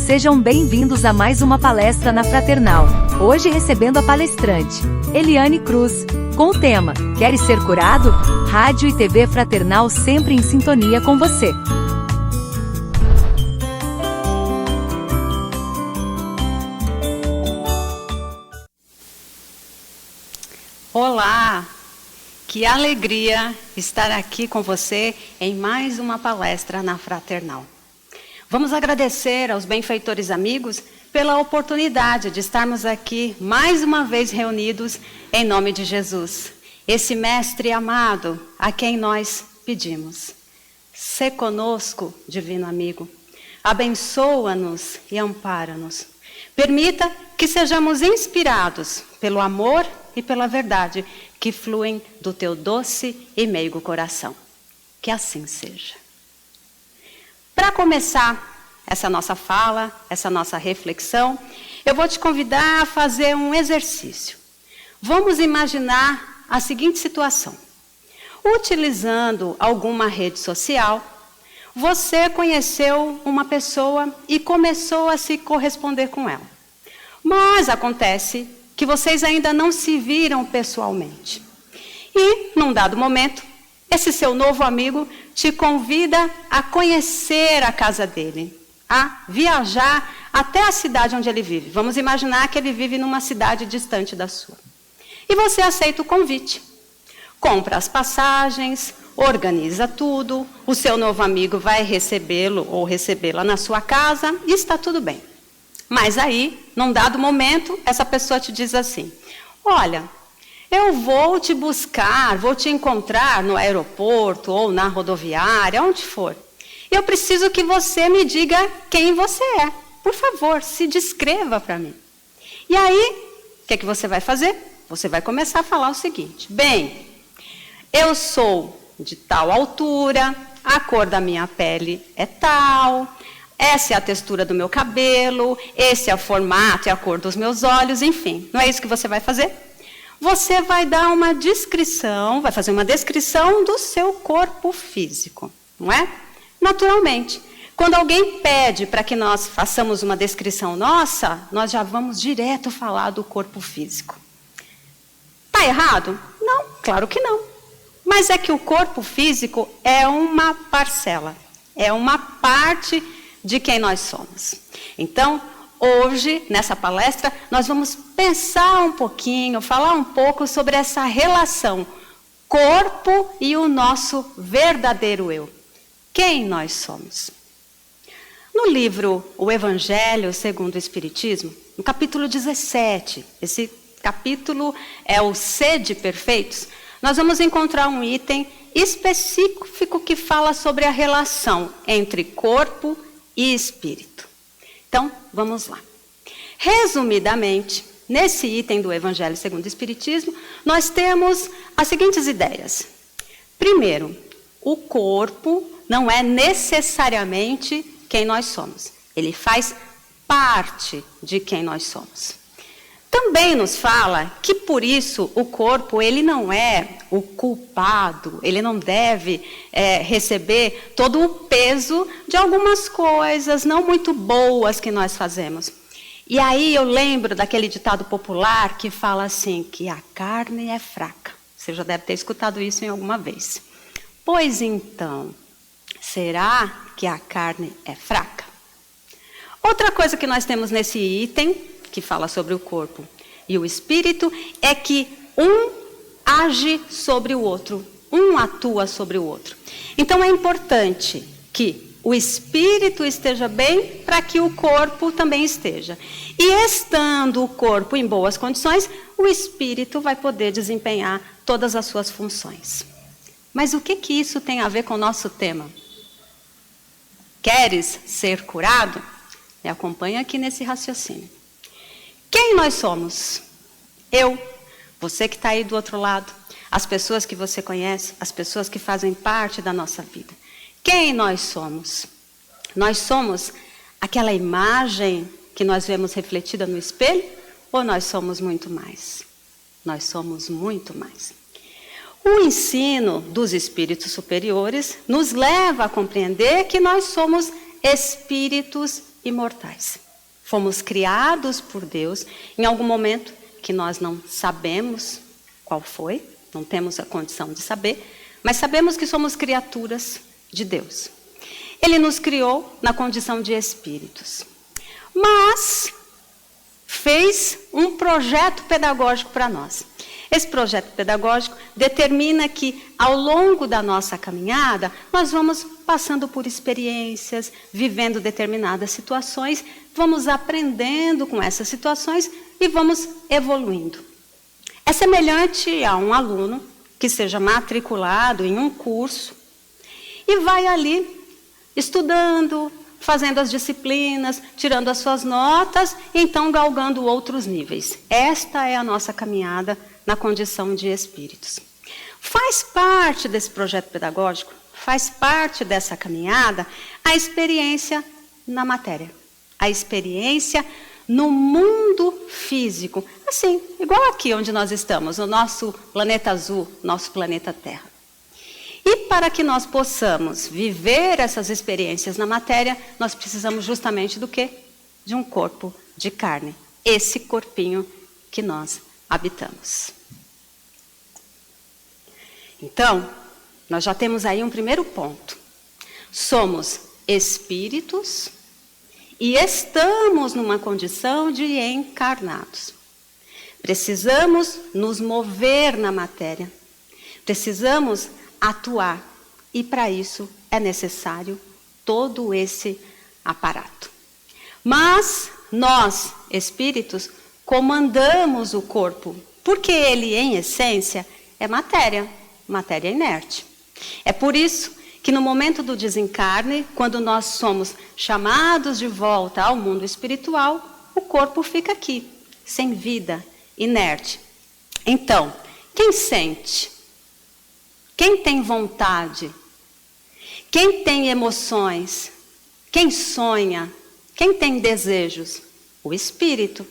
Sejam bem-vindos a mais uma palestra na Fraternal. Hoje recebendo a palestrante, Eliane Cruz, com o tema Queres ser curado? Rádio e TV Fraternal sempre em sintonia com você. Olá! Que alegria estar aqui com você em mais uma palestra na Fraternal. Vamos agradecer aos benfeitores amigos pela oportunidade de estarmos aqui mais uma vez reunidos em nome de Jesus, esse mestre amado a quem nós pedimos. Sê conosco, divino amigo, abençoa-nos e ampara-nos. Permita que sejamos inspirados pelo amor e pela verdade que fluem do teu doce e meigo coração. Que assim seja. Para começar essa nossa fala, essa nossa reflexão, eu vou te convidar a fazer um exercício. Vamos imaginar a seguinte situação. Utilizando alguma rede social, você conheceu uma pessoa e começou a se corresponder com ela. Mas acontece que vocês ainda não se viram pessoalmente. E, num dado momento, esse seu novo amigo te convida a conhecer a casa dele, a viajar até a cidade onde ele vive. Vamos imaginar que ele vive numa cidade distante da sua. E você aceita o convite. Compra as passagens, organiza tudo, o seu novo amigo vai recebê-lo ou recebê-la na sua casa e está tudo bem. Mas aí, num dado momento, essa pessoa te diz assim: olha, eu vou te buscar, vou te encontrar no aeroporto ou na rodoviária, onde for. Eu preciso que você me diga quem você é. Por favor, se descreva para mim. E aí, o que você vai fazer? Você vai começar a falar o seguinte: bem, eu sou de tal altura, a cor da minha pele é tal, essa é a textura do meu cabelo, esse é o formato e a cor dos meus olhos, enfim. Não é isso que você vai fazer? Você vai dar uma descrição, vai fazer uma descrição do seu corpo físico, não é? Naturalmente. Quando alguém pede para que nós façamos uma descrição nossa, nós já vamos direto falar do corpo físico. Está errado? Não, claro que não. Mas é que o corpo físico é uma parcela, é uma parte de quem nós somos. Então, hoje, nessa palestra, nós vamos pensar um pouquinho, falar um pouco sobre essa relação corpo e o nosso verdadeiro eu. Quem nós somos? No livro O Evangelho segundo o Espiritismo, no capítulo 17, esse capítulo é o Sede Perfeitos, nós vamos encontrar um item específico que fala sobre a relação entre corpo e espírito. Então, vamos lá. Resumidamente, nesse item do Evangelho segundo o Espiritismo, nós temos as seguintes ideias. Primeiro, o corpo não é necessariamente quem nós somos. Ele faz parte de quem nós somos. Também nos fala que, por isso, o corpo ele não é o culpado, ele não deve receber todo o peso de algumas coisas não muito boas que nós fazemos. E aí eu lembro daquele ditado popular que fala assim, que a carne é fraca. Você já deve ter escutado isso em alguma vez. Pois então, será que a carne é fraca? Outra coisa que nós temos nesse item, que fala sobre o corpo e o espírito, é que um age sobre o outro, um atua sobre o outro. Então é importante que o espírito esteja bem para que o corpo também esteja. E estando o corpo em boas condições, o espírito vai poder desempenhar todas as suas funções. Mas o que isso tem a ver com o nosso tema? Queres ser curado? Me acompanha aqui nesse raciocínio. Quem nós somos? Eu, você que está aí do outro lado, as pessoas que você conhece, as pessoas que fazem parte da nossa vida. Quem nós somos? Nós somos aquela imagem que nós vemos refletida no espelho? Ou nós somos muito mais? Nós somos muito mais. O ensino dos espíritos superiores nos leva a compreender que nós somos espíritos imortais. Fomos criados por Deus em algum momento que nós não sabemos qual foi, não temos a condição de saber, mas sabemos que somos criaturas de Deus. Ele nos criou na condição de espíritos, mas fez um projeto pedagógico para nós. Esse projeto pedagógico determina que, ao longo da nossa caminhada, nós vamos passando por experiências, vivendo determinadas situações, vamos aprendendo com essas situações e vamos evoluindo. É semelhante a um aluno que seja matriculado em um curso e vai ali estudando, fazendo as disciplinas, tirando as suas notas, e então galgando outros níveis. Esta é a nossa caminhada na condição de espíritos. Faz parte desse projeto pedagógico, faz parte dessa caminhada, a experiência na matéria, a experiência no mundo físico, assim, igual aqui onde nós estamos, no nosso planeta azul, nosso planeta Terra. E para que nós possamos viver essas experiências na matéria, nós precisamos justamente do quê? De um corpo de carne, esse corpinho que nós habitamos. Então, nós já temos aí um primeiro ponto. Somos espíritos e estamos numa condição de encarnados. Precisamos nos mover na matéria. Precisamos atuar. E para isso é necessário todo esse aparato. Mas nós, espíritos, comandamos o corpo, porque ele, em essência, é matéria, matéria inerte. É por isso que no momento do desencarne, quando nós somos chamados de volta ao mundo espiritual, o corpo fica aqui, sem vida, inerte. Então, quem sente? Quem tem vontade? Quem tem emoções? Quem sonha? Quem tem desejos? O espírito.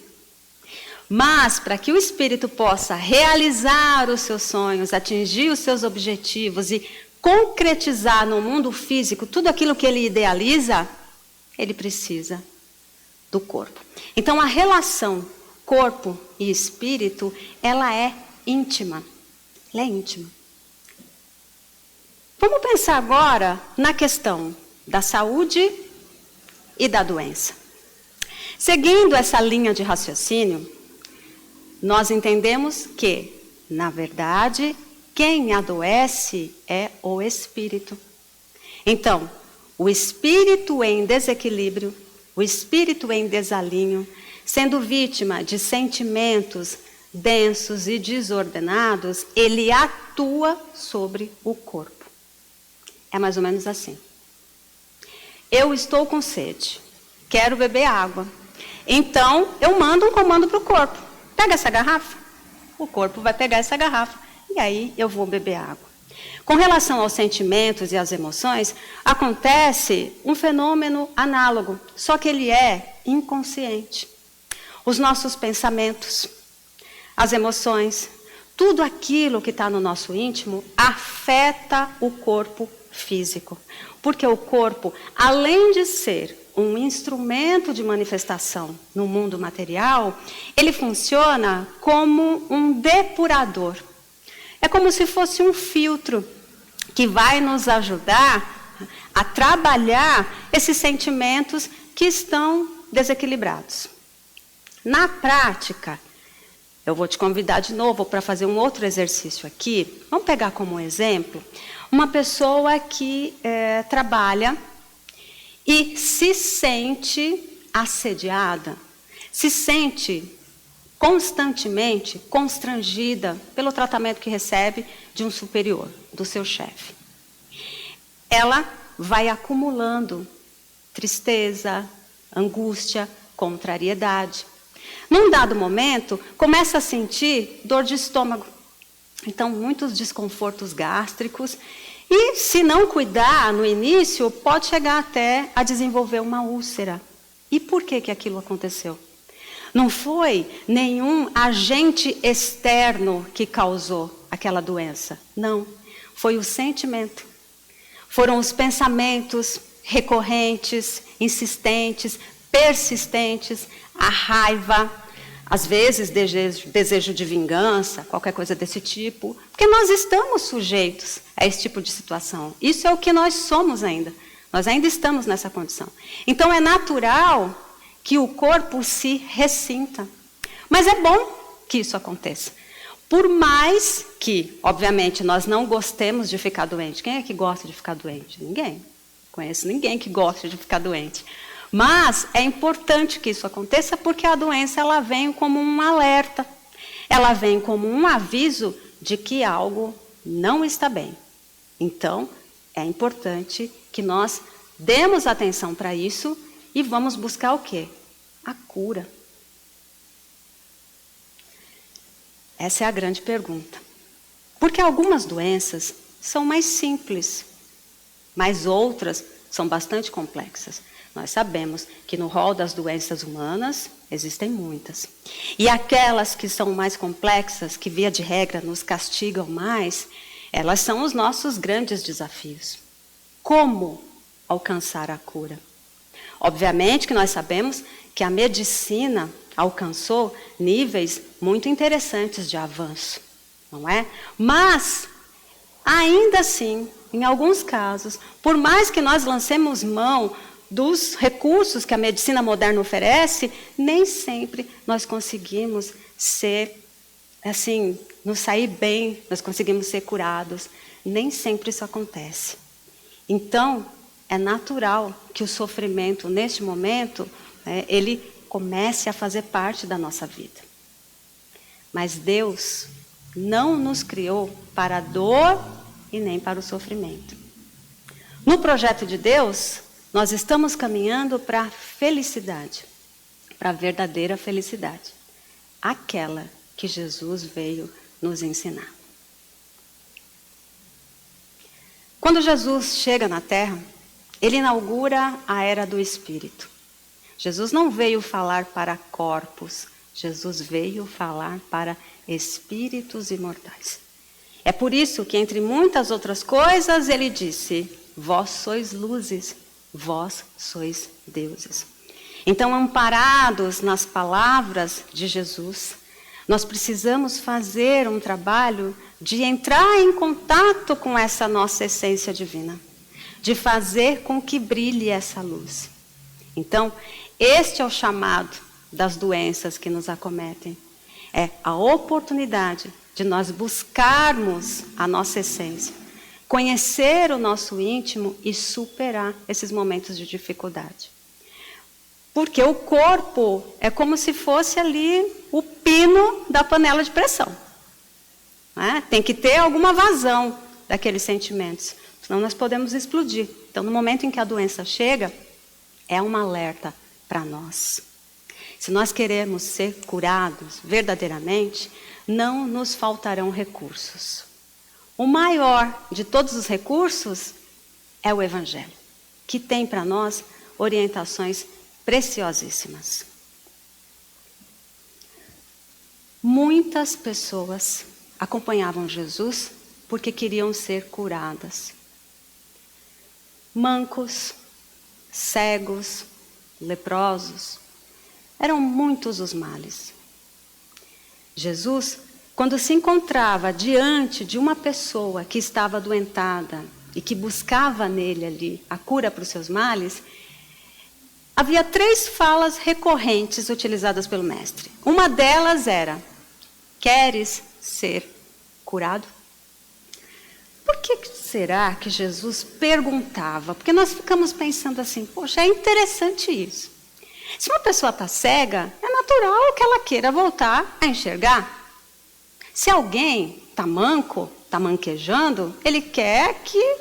Mas, para que o espírito possa realizar os seus sonhos, atingir os seus objetivos e concretizar no mundo físico tudo aquilo que ele idealiza, ele precisa do corpo. Então, a relação corpo e espírito, ela é íntima. Ela é íntima. Vamos pensar agora na questão da saúde e da doença. Seguindo essa linha de raciocínio, nós entendemos que, na verdade, quem adoece é o espírito. Então, o espírito em desequilíbrio, o espírito em desalinho, sendo vítima de sentimentos densos e desordenados, ele atua sobre o corpo. É mais ou menos assim. Eu estou com sede, quero beber água. Então, eu mando um comando para o corpo. Pega essa garrafa. O corpo vai pegar essa garrafa e aí eu vou beber água. Com relação aos sentimentos e às emoções, acontece um fenômeno análogo, só que ele é inconsciente. Os nossos pensamentos, as emoções, tudo aquilo que está no nosso íntimo afeta o corpo físico. Porque o corpo, além de ser um instrumento de manifestação no mundo material, ele funciona como um depurador. É como se fosse um filtro que vai nos ajudar a trabalhar esses sentimentos que estão desequilibrados. Na prática, eu vou te convidar de novo para fazer um outro exercício aqui. Vamos pegar como exemplo uma pessoa que trabalha e se sente assediada, se sente constantemente constrangida pelo tratamento que recebe de um superior, do seu chefe. Ela vai acumulando tristeza, angústia, contrariedade. Num dado momento, começa a sentir dor de estômago. Então, muitos desconfortos gástricos. E, se não cuidar no início, pode chegar até a desenvolver uma úlcera. E por que aquilo aconteceu? Não foi nenhum agente externo que causou aquela doença. Não. Foi o sentimento. Foram os pensamentos recorrentes, insistentes, persistentes, a raiva, às vezes desejo de vingança, qualquer coisa desse tipo, porque nós estamos sujeitos a esse tipo de situação. Isso é o que nós somos ainda. Nós ainda estamos nessa condição. Então é natural que o corpo se ressinta. Mas é bom que isso aconteça. Por mais que, obviamente, nós não gostemos de ficar doente. Quem é que gosta de ficar doente? Ninguém. Conheço ninguém que gosta de ficar doente. Mas é importante que isso aconteça porque a doença ela vem como um alerta. Ela vem como um aviso de que algo não está bem. Então, é importante que nós demos atenção para isso e vamos buscar o quê? A cura. Essa é a grande pergunta. Porque algumas doenças são mais simples, mas outras são bastante complexas. Nós sabemos que no rol das doenças humanas existem muitas. E aquelas que são mais complexas, que via de regra nos castigam mais, elas são os nossos grandes desafios. Como alcançar a cura? Obviamente que nós sabemos que a medicina alcançou níveis muito interessantes de avanço, não é? Mas, ainda assim, em alguns casos, por mais que nós lancemos mão dos recursos que a medicina moderna oferece, nem sempre nós conseguimos nos sair bem, nós conseguimos ser curados. Nem sempre isso acontece. Então, é natural que o sofrimento, neste momento, ele comece a fazer parte da nossa vida. Mas Deus não nos criou para a dor e nem para o sofrimento. No projeto de Deus, nós estamos caminhando para a felicidade, para a verdadeira felicidade. Aquela que Jesus veio nos ensinar. Quando Jesus chega na Terra, ele inaugura a era do Espírito. Jesus não veio falar para corpos, Jesus veio falar para espíritos imortais. É por isso que, entre muitas outras coisas, ele disse: vós sois luzes, vós sois deuses. Então, amparados nas palavras de Jesus, nós precisamos fazer um trabalho de entrar em contato com essa nossa essência divina, de fazer com que brilhe essa luz. Então, este é o chamado das doenças que nos acometem. É a oportunidade de nós buscarmos a nossa essência, conhecer o nosso íntimo e superar esses momentos de dificuldade. Porque o corpo é como se fosse ali o pino da panela de pressão. Tem que ter alguma vazão daqueles sentimentos, senão nós podemos explodir. Então, no momento em que a doença chega, é um alerta para nós. Se nós queremos ser curados verdadeiramente, não nos faltarão recursos. O maior de todos os recursos é o Evangelho, que tem para nós orientações preciosíssimas. Muitas pessoas acompanhavam Jesus porque queriam ser curadas. Mancos, cegos, leprosos, eram muitos os males. Jesus, quando se encontrava diante de uma pessoa que estava adoentada e que buscava nele ali a cura para os seus males, havia 3 falas recorrentes utilizadas pelo mestre. Uma delas era: queres ser curado? Por que será que Jesus perguntava? Porque nós ficamos pensando assim, poxa, é interessante isso. Se uma pessoa está cega, é natural que ela queira voltar a enxergar. Se alguém está manco, está manquejando, ele quer que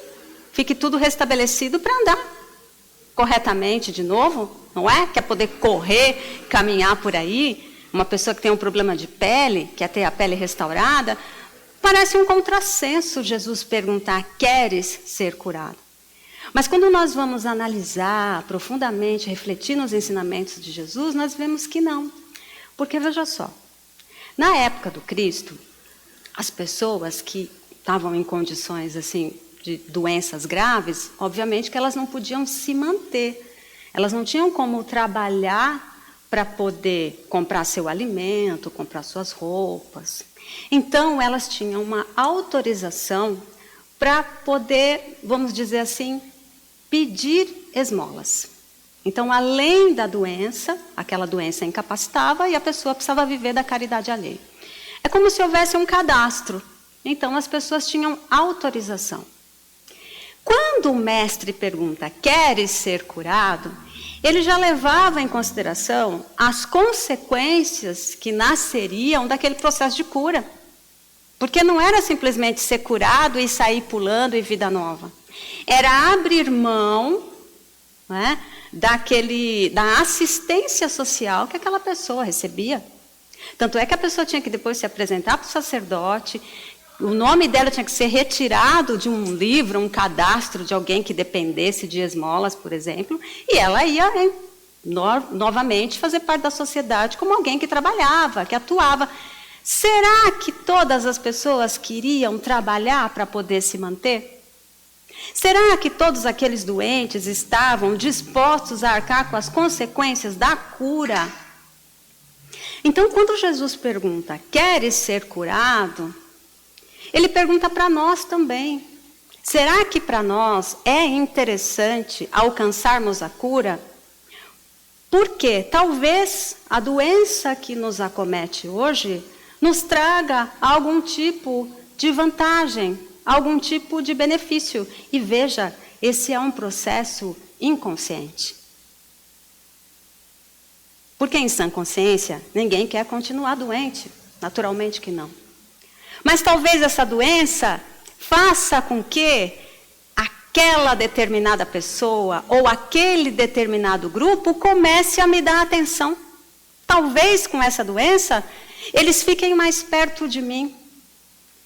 fique tudo restabelecido para andar corretamente de novo, não é? Quer poder correr, caminhar por aí. Uma pessoa que tem um problema de pele, quer ter a pele restaurada. Parece um contrassenso Jesus perguntar: queres ser curado? Mas quando nós vamos analisar profundamente, refletir nos ensinamentos de Jesus, nós vemos que não. Porque veja só, na época do Cristo, as pessoas que estavam em condições assim de doenças graves, obviamente que elas não podiam se manter. Elas não tinham como trabalhar para poder comprar seu alimento, comprar suas roupas. Então, elas tinham uma autorização para poder, vamos dizer assim, pedir esmolas. Então, além da doença, aquela doença incapacitava e a pessoa precisava viver da caridade alheia. É como se houvesse um cadastro. Então, as pessoas tinham autorização. Quando o mestre pergunta, queres ser curado? Ele já levava em consideração as consequências que nasceriam daquele processo de cura. Porque não era simplesmente ser curado e sair pulando e vida nova. Era abrir mão, né, da assistência social que aquela pessoa recebia. Tanto é que a pessoa tinha que depois se apresentar para o sacerdote, o nome dela tinha que ser retirado de um livro, um cadastro de alguém que dependesse de esmolas, por exemplo, e ela ia novamente fazer parte da sociedade como alguém que trabalhava, que atuava. Será que todas as pessoas queriam trabalhar para poder se manter? Será que todos aqueles doentes estavam dispostos a arcar com as consequências da cura? Então, quando Jesus pergunta, queres ser curado? Ele pergunta para nós também. Será que para nós é interessante alcançarmos a cura? Porque talvez a doença que nos acomete hoje nos traga algum tipo de vantagem, algum tipo de benefício. E veja, esse é um processo inconsciente. Porque em sã consciência, ninguém quer continuar doente. Naturalmente que não. Mas talvez essa doença faça com que aquela determinada pessoa ou aquele determinado grupo comece a me dar atenção. Talvez com essa doença, eles fiquem mais perto de mim.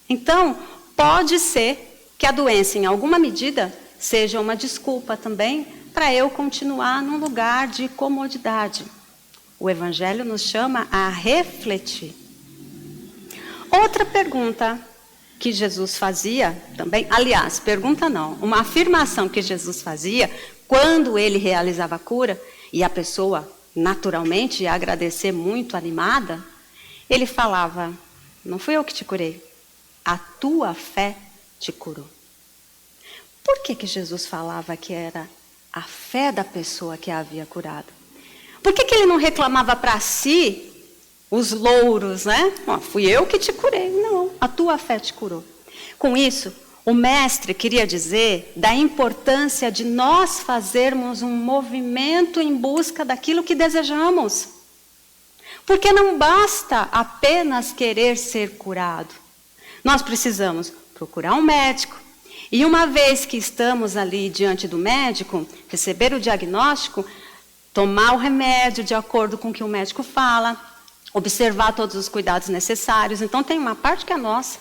Então, pode ser que a doença, em alguma medida, seja uma desculpa também para eu continuar num lugar de comodidade. O Evangelho nos chama a refletir. Outra pergunta que Jesus fazia também, aliás, pergunta não, uma afirmação que Jesus fazia quando ele realizava a cura, e a pessoa naturalmente ia agradecer muito animada, ele falava, não fui eu que te curei, a tua fé te curou. Por que Jesus falava que era a fé da pessoa que a havia curado? Por que ele não reclamava para si os louros, né? Fui eu que te curei. Não, a tua fé te curou. Com isso, o mestre queria dizer da importância de nós fazermos um movimento em busca daquilo que desejamos. Porque não basta apenas querer ser curado. Nós precisamos procurar um médico. E uma vez que estamos ali diante do médico, receber o diagnóstico, tomar o remédio de acordo com o que o médico fala, observar todos os cuidados necessários. Então, tem uma parte que é nossa.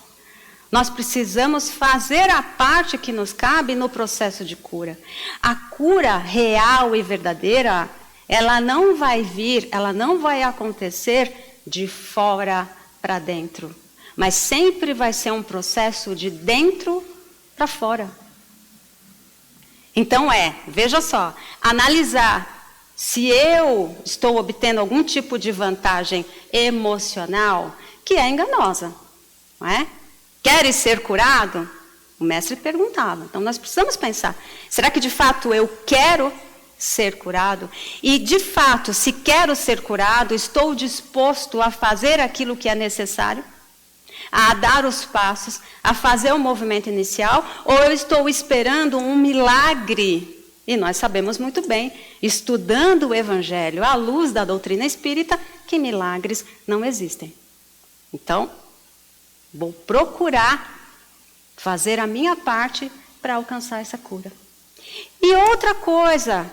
Nós precisamos fazer a parte que nos cabe no processo de cura. A cura real e verdadeira, ela não vai vir, ela não vai acontecer de fora para dentro. Mas sempre vai ser um processo de dentro para fora. Então veja só, analisar se eu estou obtendo algum tipo de vantagem emocional que é enganosa, não é? Queres ser curado? O mestre perguntava. Então nós precisamos pensar, será que de fato eu quero ser curado? E de fato, se quero ser curado, estou disposto a fazer aquilo que é necessário? A dar os passos, a fazer o movimento inicial? Ou eu estou esperando um milagre? E nós sabemos muito bem, estudando o Evangelho à luz da doutrina espírita, que milagres não existem. Então, vou procurar fazer a minha parte para alcançar essa cura. E outra coisa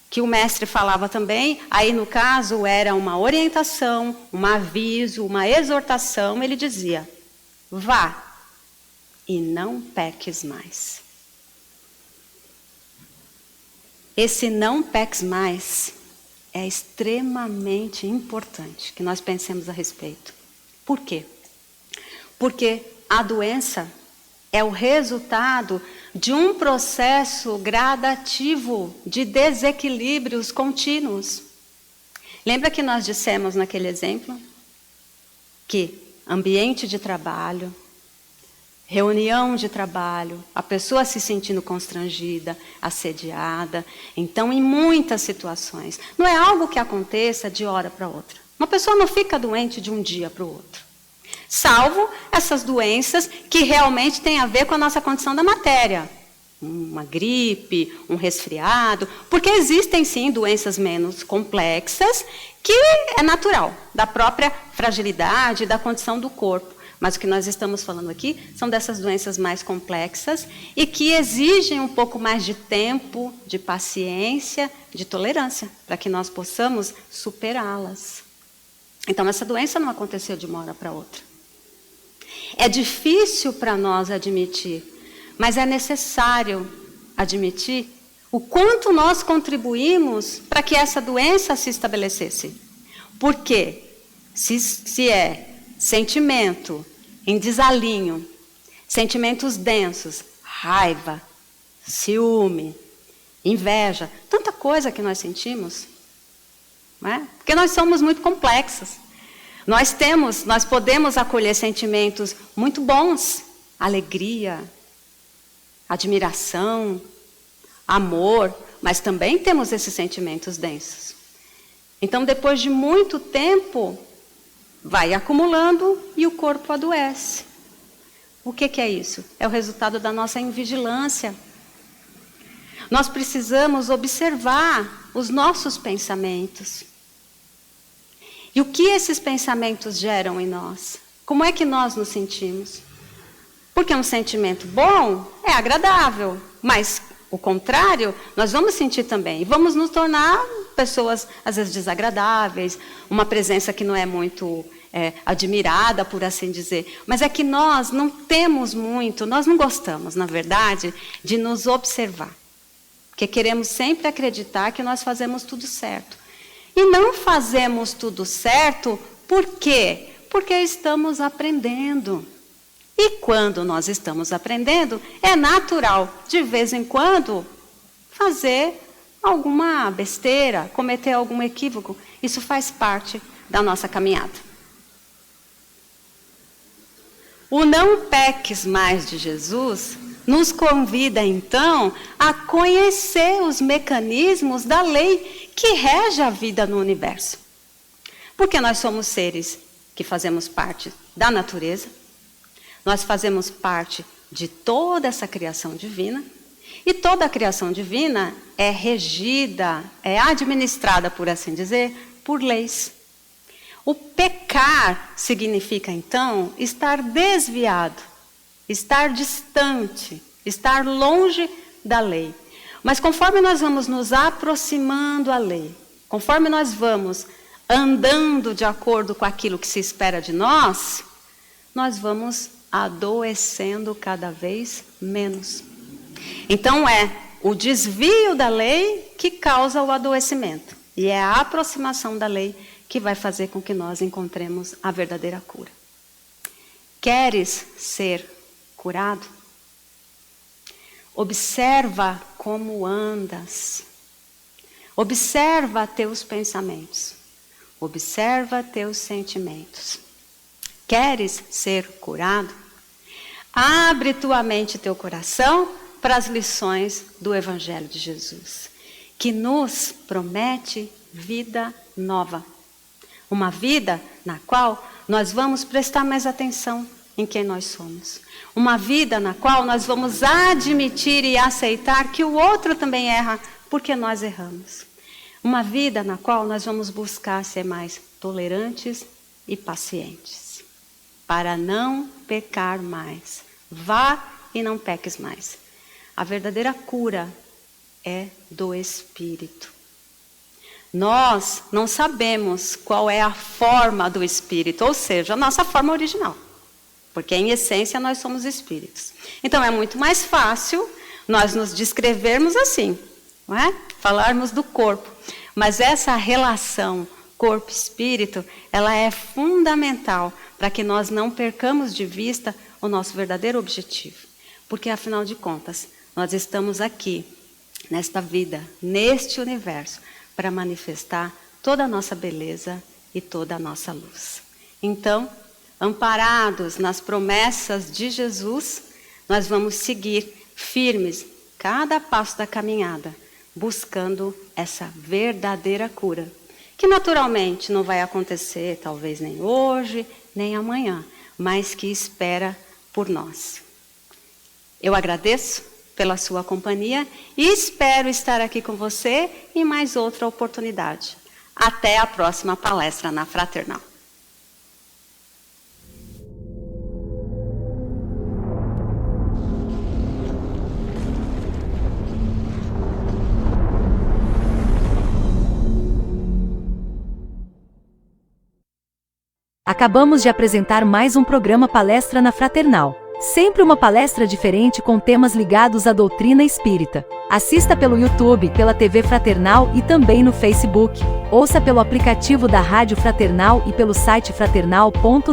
que o mestre falava também, aí no caso era uma orientação, um aviso, uma exortação, ele dizia, vá e não peques mais. Esse não peques mais é extremamente importante que nós pensemos a respeito. Por quê? Porque a doença é o resultado de um processo gradativo de desequilíbrios contínuos. Lembra que nós dissemos naquele exemplo que ambiente de trabalho, reunião de trabalho, a pessoa se sentindo constrangida, assediada. Então, em muitas situações, não é algo que aconteça de hora para outra. Uma pessoa não fica doente de um dia para o outro. Salvo essas doenças que realmente têm a ver com a nossa condição da matéria. Uma gripe, um resfriado, porque existem sim doenças menos complexas que é natural, da própria fragilidade, da condição do corpo. Mas o que nós estamos falando aqui são dessas doenças mais complexas e que exigem um pouco mais de tempo, de paciência, de tolerância, para que nós possamos superá-las. Então, essa doença não aconteceu de uma hora para outra. É difícil para nós admitir, mas é necessário admitir o quanto nós contribuímos para que essa doença se estabelecesse. Porque se é sentimento em desalinho, sentimentos densos, raiva, ciúme, inveja, tanta coisa que nós sentimos, não é? Porque nós somos muito complexos. Nós podemos acolher sentimentos muito bons, alegria, admiração, amor, mas também temos esses sentimentos densos. Então, depois de muito tempo, vai acumulando e o corpo adoece. O que é isso? É o resultado da nossa invigilância. Nós precisamos observar os nossos pensamentos. E o que esses pensamentos geram em nós? Como é que nós nos sentimos? Porque um sentimento bom é agradável, mas o contrário, nós vamos sentir também. E vamos nos tornar pessoas, às vezes, desagradáveis, uma presença que não é muito admirada, por assim dizer. Mas é que nós não temos muito, nós não gostamos, na verdade, de nos observar. Porque queremos sempre acreditar que nós fazemos tudo certo. E não fazemos tudo certo, por quê? Porque estamos aprendendo. E quando nós estamos aprendendo, é natural, de vez em quando, fazer alguma besteira, cometer algum equívoco. Isso faz parte da nossa caminhada. O não peques mais de Jesus nos convida, então, a conhecer os mecanismos da lei que rege a vida no universo. Porque nós somos seres que fazemos parte da natureza, nós fazemos parte de toda essa criação divina, e toda a criação divina é regida, é administrada, por assim dizer, por leis. O pecar significa, então, estar desviado, estar distante, estar longe da lei. Mas conforme nós vamos nos aproximando à lei, conforme nós vamos andando de acordo com aquilo que se espera de nós, nós vamos adoecendo cada vez menos. Então é o desvio da lei que causa o adoecimento. E é a aproximação da lei que vai fazer com que nós encontremos a verdadeira cura. Queres ser curado? Observa como andas. Observa teus pensamentos. Observa teus sentimentos. Queres ser curado? Abre tua mente e teu coração para as lições do Evangelho de Jesus, que nos promete vida nova. Uma vida na qual nós vamos prestar mais atenção em quem nós somos. Uma vida na qual nós vamos admitir e aceitar que o outro também erra, porque nós erramos. Uma vida na qual nós vamos buscar ser mais tolerantes e pacientes, para não pecar mais. Vá e não peques mais. A verdadeira cura é do Espírito. Nós não sabemos qual é a forma do Espírito, ou seja, a nossa forma original. Porque, em essência, nós somos espíritos. Então, é muito mais fácil nós nos descrevermos assim, não é? Falarmos do corpo. Mas essa relação corpo-espírito, ela é fundamental para que nós não percamos de vista o nosso verdadeiro objetivo. Porque, afinal de contas, nós estamos aqui, nesta vida, neste universo, para manifestar toda a nossa beleza e toda a nossa luz. Então, amparados nas promessas de Jesus, nós vamos seguir firmes cada passo da caminhada, buscando essa verdadeira cura, que naturalmente não vai acontecer, talvez nem hoje, nem amanhã, mas que espera por nós. Eu agradeço pela sua companhia e espero estar aqui com você em mais outra oportunidade. Até a próxima palestra na Fraternal. Acabamos de apresentar mais um programa Palestra na Fraternal. Sempre uma palestra diferente com temas ligados à doutrina espírita. Assista pelo YouTube, pela TV Fraternal e também no Facebook. Ouça pelo aplicativo da Rádio Fraternal e pelo site fraternal.net.br.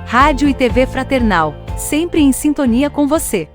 Rádio e TV Fraternal, sempre em sintonia com você.